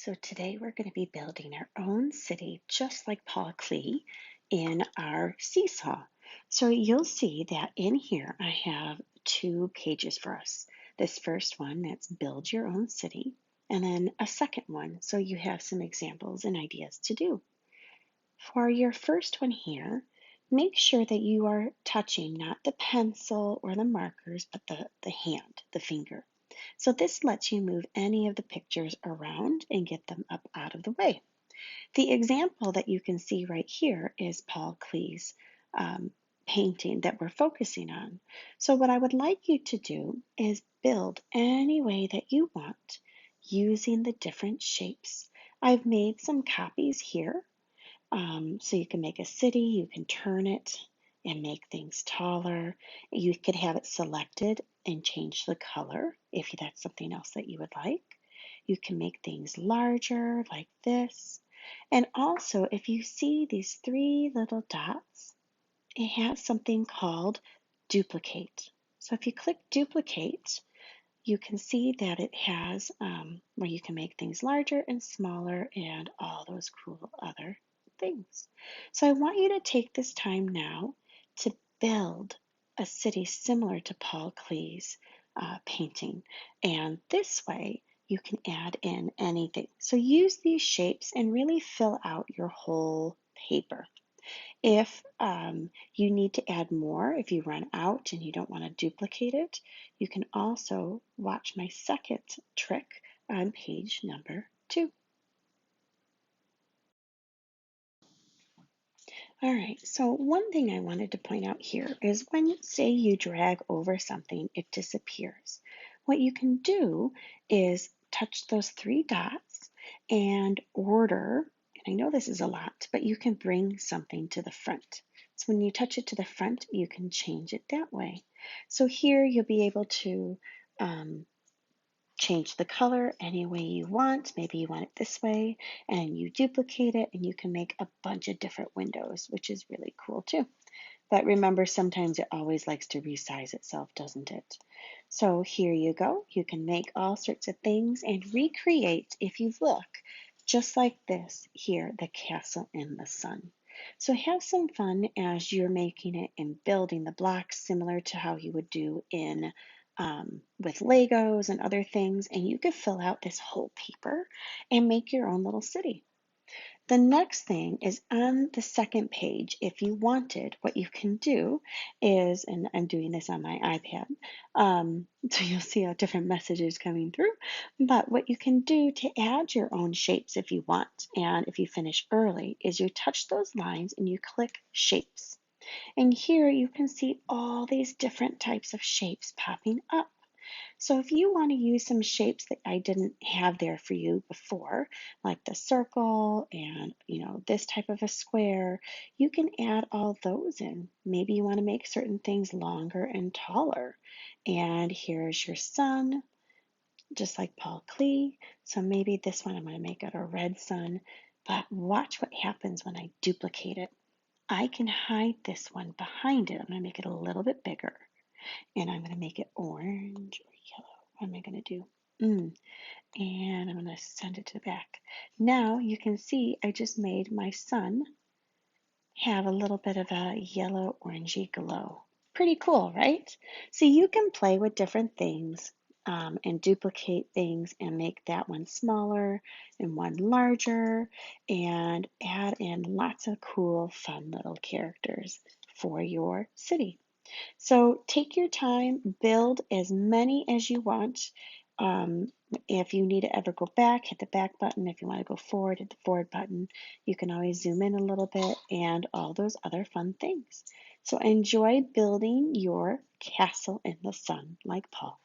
So today we're going to be building our own city just like Paul Klee in our SeeSaw. So you'll see that in here I have two pages for us. This first one, that's build your own city, and then a second one so you have some examples and ideas to do. For your first one here, make sure that you are touching not the pencil or the markers, but the hand, the finger. So this lets you move any of the pictures around and get them up out of the way. The example that you can see right here is Paul Klee's painting that we're focusing on. So what I would like you to do is build any way that you want using the different shapes. I've made some copies here. So you can make a city, you can turn it and make things taller. You could have it selected and change the color if that's something else that you would like. You can make things larger like this. And also, if you see these three little dots, it has something called duplicate. So if you click duplicate, you can see that it has where you can make things larger and smaller and all those cool other things. So I want you to take this time now to build a city similar to Paul Klee's painting. And this way you can add in anything. So use these shapes and really fill out your whole paper. If you need to add more, if you run out and you don't want to duplicate it, you can also watch my second trick on page number 2. All right, so one thing I wanted to point out here is when, say, you drag over something, it disappears. What you can do is touch those three dots and order, and I know this is a lot, but you can bring something to the front. So when you touch it to the front, you can change it that way. So here you'll be able to change the color any way you want. Maybe you want it this way, and you duplicate it, and you can make a bunch of different windows, which is really cool too. But remember, sometimes it always likes to resize itself, doesn't it? So here you go. You can make all sorts of things and recreate, if you look, just like this here, the castle in the sun. So have some fun as you're making it and building the blocks similar to how you would do in with Legos and other things, and you could fill out this whole paper and make your own little city. The next thing is on the second page. If you wanted, what you can do is, and I'm doing this on my iPad, so you'll see how different messages coming through, but what you can do to add your own shapes if you want, and if you finish early, is you touch those lines and you click shapes. And here you can see all these different types of shapes popping up. So if you want to use some shapes that I didn't have there for you before, like the circle and, this type of a square, you can add all those in. Maybe you want to make certain things longer and taller. And here's your sun, just like Paul Klee. So maybe this one I'm going to make it a red sun. But watch what happens when I duplicate it. I can hide this one behind it. I'm going to make it a little bit bigger. And I'm going to make it orange or yellow. What am I going to do? And I'm going to send it to the back. Now you can see I just made my sun have a little bit of a yellow orangey glow. Pretty cool, right? So you can play with different things and duplicate things and make that one smaller and one larger and add in lots of cool, fun little characters for your city. So take your time, build as many as you want. If you need to ever go back, hit the back button. If you want to go forward, hit the forward button. You can always zoom in a little bit and all those other fun things. So enjoy building your castle in the sun like Paul.